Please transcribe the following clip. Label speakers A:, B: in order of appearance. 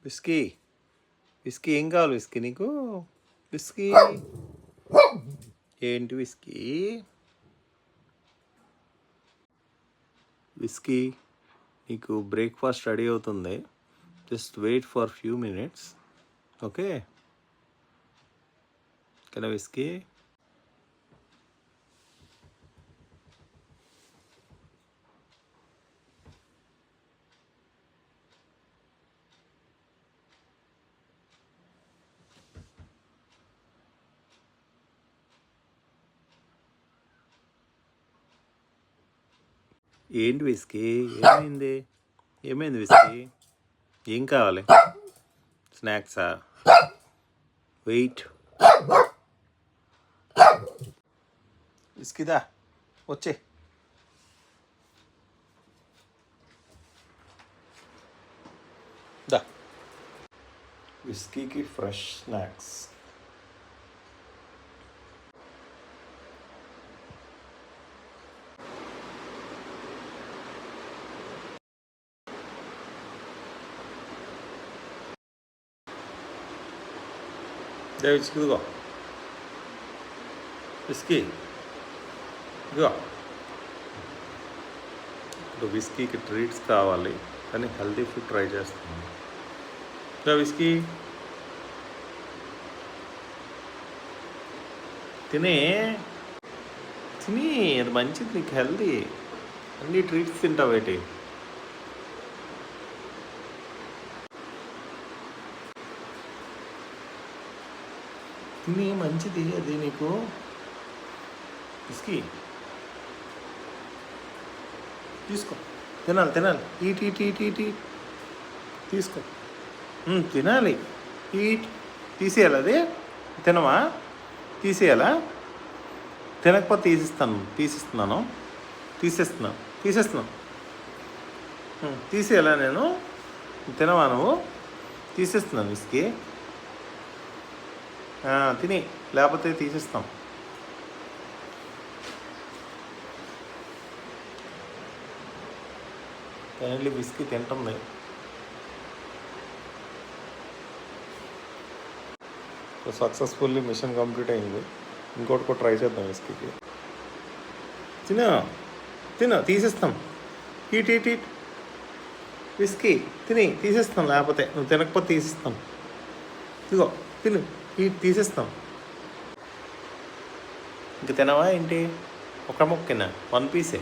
A: Whisky whisky ఏం కావాలి whisky నీకు? విస్కీ ఏంటి విస్కీ? విస్కీ నీకు బ్రేక్ఫాస్ట్ రెడీ అవుతుంది. Just wait for few minutes. Okay కదా విస్కీ? ఏంటి విస్కీ? ఏమైంది విస్కీ? ఏం కావాలి? స్నాక్సా? వెయిట్. విస్కీదా వచ్చే. దా విస్కీకి ఫ్రెష్ స్నాక్స్. విస్కీ ఇదిగో. విస్కీ ఇదిగో. ఇప్పుడు విస్కీకి ట్రీట్స్ కావాలి, కానీ హెల్తీ ఫుడ్ ట్రై చేస్తున్నాను. విస్కీ తిని అది మంచిది నీకు, హెల్తీ. అన్ని ట్రీట్స్ తింటావేటి? తిని మంచిది అది నీకు. విస్కీ తీసుకో, తినాలి. ఈట్ తీసుకో, తినాలి. ఈట్. తీసేయాలి అది. తినవా? తీసేయాలా? తినకపోతే తీసేస్తున్నాను. తీసేయాలా నేను? తినవా నువ్వు? తీసేస్తున్నాను విస్కీ. తిని, లేకపోతే తీసేస్తాం. ఫైనల్లీ విస్కీ తింటుంది. సక్సెస్ఫుల్లీ మిషన్ కంప్లీట్ అయింది. ఇంకోటి కూడా ట్రై చేద్దాం విస్కీకి. తిన తీసేస్తాం. ఈట్ విస్కీ తీసేస్తాం. లేకపోతే నువ్వు తినకపోతే తీసేస్తాం. ఇదిగో తిను. తీసేస్తాం. ఇంక తినవా ఏంటి? ఒక ముక్కనా? 1 పీసే.